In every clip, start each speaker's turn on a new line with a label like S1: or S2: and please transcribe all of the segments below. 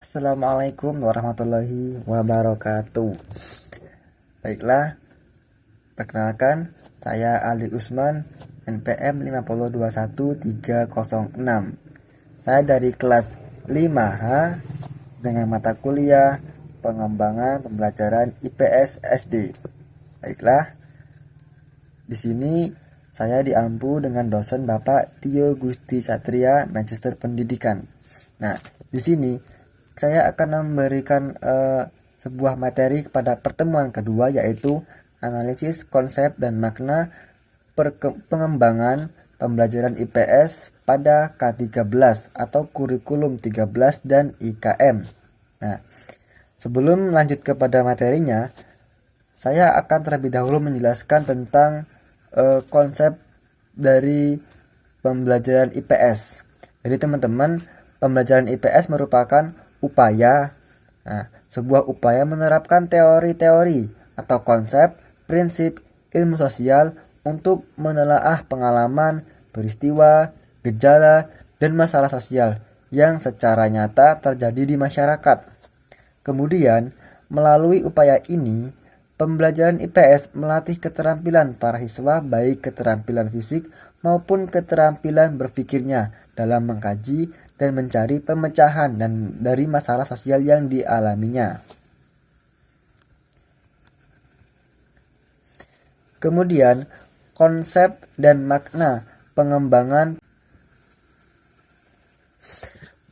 S1: Assalamualaikum warahmatullahi wabarakatuh. Baiklah, perkenalkan saya Ali Usman, NPM 5021306. Saya dari kelas 5H dengan mata kuliah Pengembangan Pembelajaran IPS SD. Baiklah, di sini saya diampu dengan dosen Bapak Tio Gusti Satria, Magister Pendidikan. Nah, di sini saya akan memberikan sebuah materi pada pertemuan kedua, yaitu analisis konsep dan makna pengembangan pembelajaran IPS pada K13 atau kurikulum 13 dan IKM. Nah, sebelum lanjut kepada materinya, saya akan terlebih dahulu menjelaskan tentang konsep dari pembelajaran IPS. Jadi teman-teman, pembelajaran IPS merupakan sebuah upaya menerapkan teori-teori atau konsep, prinsip, ilmu sosial untuk menelaah pengalaman, peristiwa, gejala, dan masalah sosial yang secara nyata terjadi di masyarakat. Kemudian, melalui upaya ini, pembelajaran IPS melatih keterampilan para siswa, baik keterampilan fisik maupun keterampilan berpikirnya dalam mengkaji dan mencari pemecahan dari masalah sosial yang dialaminya. Kemudian, konsep dan makna pengembangan.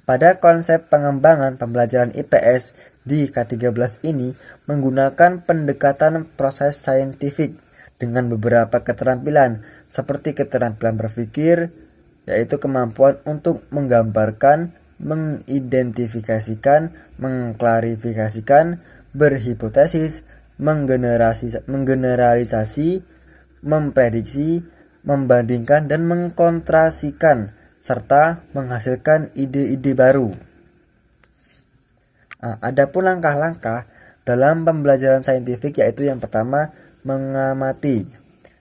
S1: Pada konsep pengembangan pembelajaran IPS di K13 ini menggunakan pendekatan proses saintifik dengan beberapa keterampilan seperti keterampilan berpikir, yaitu kemampuan untuk menggambarkan, mengidentifikasikan, mengklarifikasikan, berhipotesis, menggeneralisasi, memprediksi, membandingkan, dan mengkontrasikan, serta menghasilkan ide-ide baru. Adapun langkah-langkah dalam pembelajaran saintifik, yaitu yang pertama mengamati,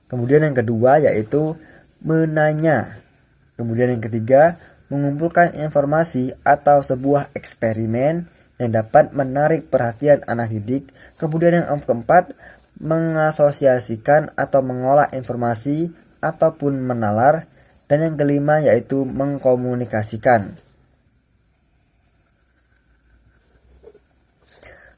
S1: kemudian yang kedua yaitu menanya, kemudian yang ketiga, mengumpulkan informasi atau sebuah eksperimen yang dapat menarik perhatian anak didik. Kemudian yang keempat, mengasosiasikan atau mengolah informasi ataupun menalar. Dan yang kelima yaitu mengkomunikasikan.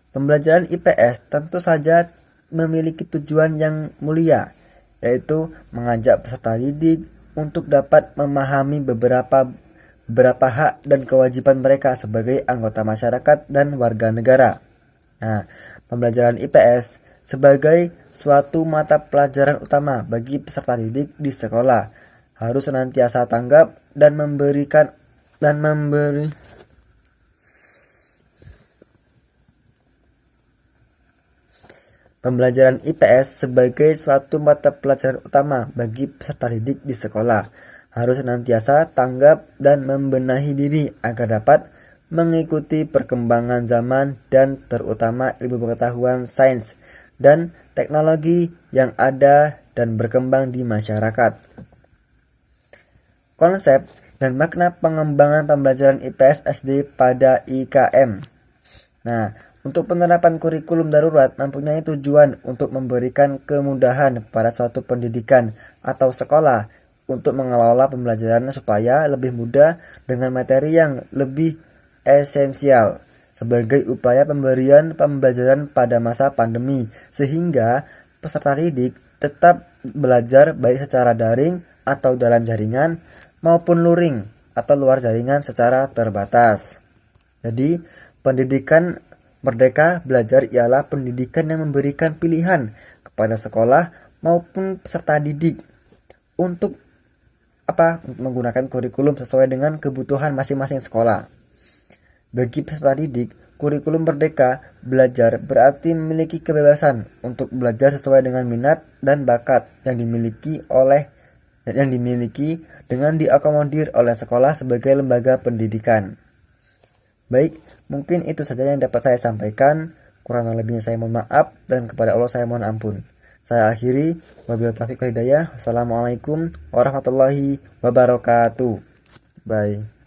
S1: Pembelajaran IPS tentu saja memiliki tujuan yang mulia, yaitu mengajak peserta didik untuk dapat memahami beberapa hak dan kewajiban mereka sebagai anggota masyarakat dan warga negara. Nah, pembelajaran IPS sebagai suatu mata pelajaran utama bagi peserta didik di sekolah harus senantiasa tanggap dan memberi Pembelajaran IPS sebagai suatu mata pelajaran utama bagi peserta didik di sekolah harus senantiasa tanggap dan membenahi diri agar dapat mengikuti perkembangan zaman dan terutama ilmu pengetahuan sains dan teknologi yang ada dan berkembang di masyarakat. Konsep dan makna pengembangan pembelajaran IPS SD pada IKM. Nah, untuk penerapan kurikulum darurat mempunyai tujuan untuk memberikan kemudahan pada suatu pendidikan atau sekolah untuk mengelola pembelajarannya supaya lebih mudah dengan materi yang lebih esensial sebagai upaya pemberian pembelajaran pada masa pandemi, sehingga peserta didik tetap belajar baik secara daring atau dalam jaringan maupun luring atau luar jaringan secara terbatas. Jadi, pendidikan Merdeka Belajar ialah pendidikan yang memberikan pilihan kepada sekolah maupun peserta didik untuk menggunakan kurikulum sesuai dengan kebutuhan masing-masing sekolah. Bagi peserta didik, kurikulum Merdeka Belajar berarti memiliki kebebasan untuk belajar sesuai dengan minat dan bakat yang dimiliki dengan diakomodir oleh sekolah sebagai lembaga pendidikan. Baik, mungkin itu saja yang dapat saya sampaikan. Kurang lebihnya saya mohon maaf dan kepada Allah saya mohon ampun. Saya akhiri. Wabillahi taufiq wal hidayah. Wassalamualaikum warahmatullahi wabarakatuh. Bye.